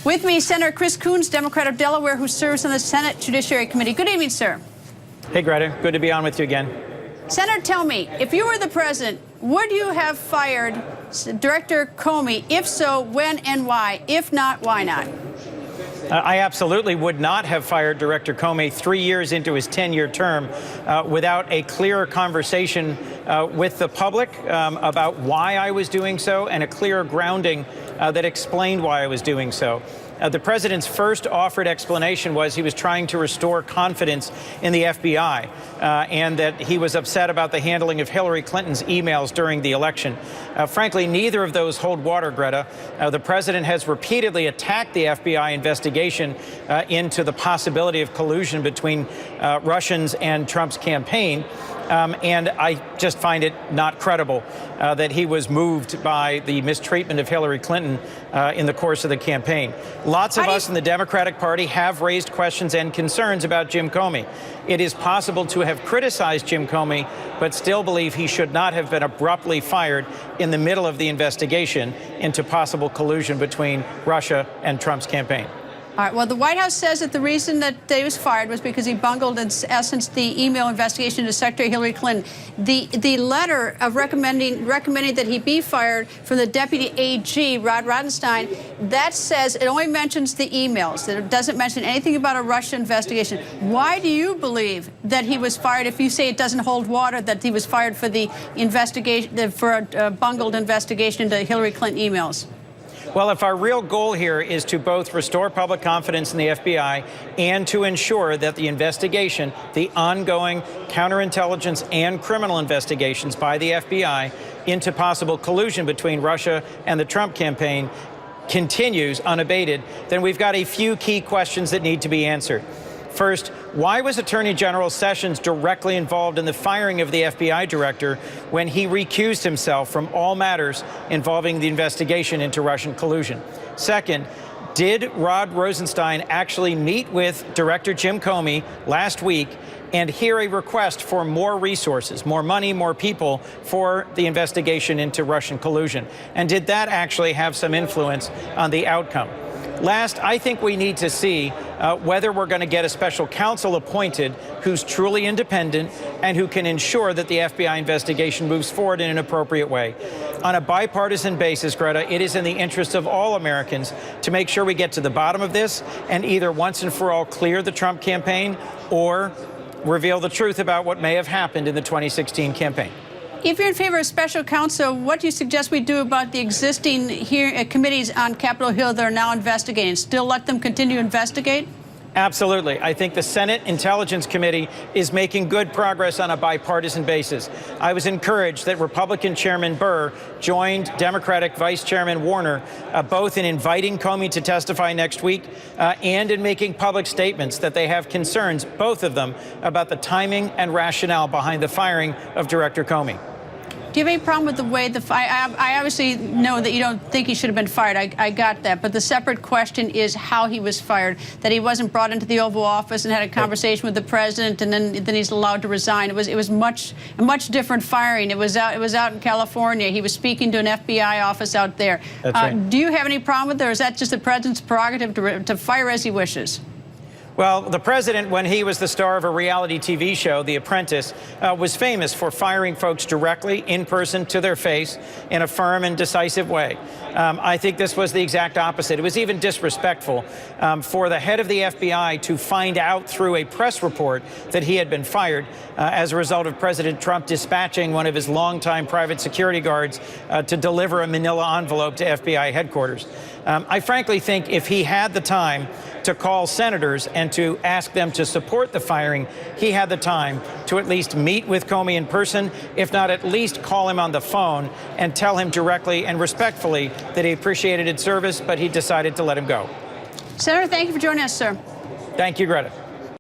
With me, Senator Chris Coons, Democrat of Delaware, who serves on the Senate Judiciary Committee. Good evening, sir. Hey, Greta. Good to be on with you again. Senator, tell me, if you were the president, would you have fired Director Comey? If so, when and why? If not, why not? I absolutely would not have fired Director Comey 3 years into his 10-year term without a clear conversation with the public about why I was doing so and a clear grounding that explained why I was doing so. The president's first offered explanation was he was trying to restore confidence in the FBI and that he was upset about the handling of Hillary Clinton's emails during the election. Frankly, neither of those hold water, Greta. The president has repeatedly attacked the FBI investigation into the possibility of collusion between Russians and Trump's campaign. And I just find it not credible that he was moved by the mistreatment of Hillary Clinton in the course of the campaign. Lots of us in the Democratic Party have raised questions and concerns about Jim Comey. It is possible to have criticized Jim Comey, but still believe he should not have been abruptly fired in the middle of the investigation into possible collusion between Russia and Trump's campaign. All right. Well, the White House says that the reason that he was fired was because he bungled, in essence, the email investigation into Secretary Hillary Clinton. The letter of recommending that he be fired from the Deputy AG, Rod Rosenstein, that says it only mentions the emails. It doesn't mention anything about a Russia investigation. Why do you believe that he was fired if you say it doesn't hold water, that he was fired for the investigation, for a bungled investigation into Hillary Clinton emails? Well, if our real goal here is to both restore public confidence in the FBI and to ensure that the investigation, the ongoing counterintelligence and criminal investigations by the FBI into possible collusion between Russia and the Trump campaign continues unabated, then we've got a few key questions that need to be answered. First, why was Attorney General Sessions directly involved in the firing of the FBI director when he recused himself from all matters involving the investigation into Russian collusion? Second, did Rod Rosenstein actually meet with Director Jim Comey last week and hear a request for more resources, more money, more people for the investigation into Russian collusion? And did that actually have some influence on the outcome? Last, I think we need to see whether we're going to get a special counsel appointed who's truly independent and who can ensure that the FBI investigation moves forward in an appropriate way. On a bipartisan basis, Greta, it is in the interest of all Americans to make sure we get to the bottom of this and either once and for all clear the Trump campaign or reveal the truth about what may have happened in the 2016 campaign. If you're in favor of special counsel, what do you suggest we do about the existing committees on Capitol Hill that are now investigating? Still let them continue to investigate? Absolutely. I think the Senate Intelligence Committee is making good progress on a bipartisan basis. I was encouraged that Republican Chairman Burr joined Democratic Vice Chairman Warner both in inviting Comey to testify next week and in making public statements that they have concerns, both of them, about the timing and rationale behind the firing of Director Comey. Do you have any problem with the way I obviously know that you don't think he should have been fired. I got that. But the separate question is how he was fired, that he wasn't brought into the Oval Office and had a conversation with the president and then he's allowed to resign. It was a much different firing. It was out in California. He was speaking to an FBI office out there. That's right. Do you have any problem with it, or is that just the president's prerogative to fire as he wishes? Well, the president, when he was the star of a reality TV show, The Apprentice, was famous for firing folks directly, in person, to their face, in a firm and decisive way. I think this was the exact opposite. It was even disrespectful for the head of the FBI to find out through a press report that he had been fired as a result of President Trump dispatching one of his longtime private security guards to deliver a manila envelope to FBI headquarters. I frankly think if he had the time to call senators and to ask them to support the firing, he had the time to at least meet with Comey in person, if not at least call him on the phone and tell him directly and respectfully that he appreciated his service, but he decided to let him go. Senator, thank you for joining us, sir. Thank you, Greta.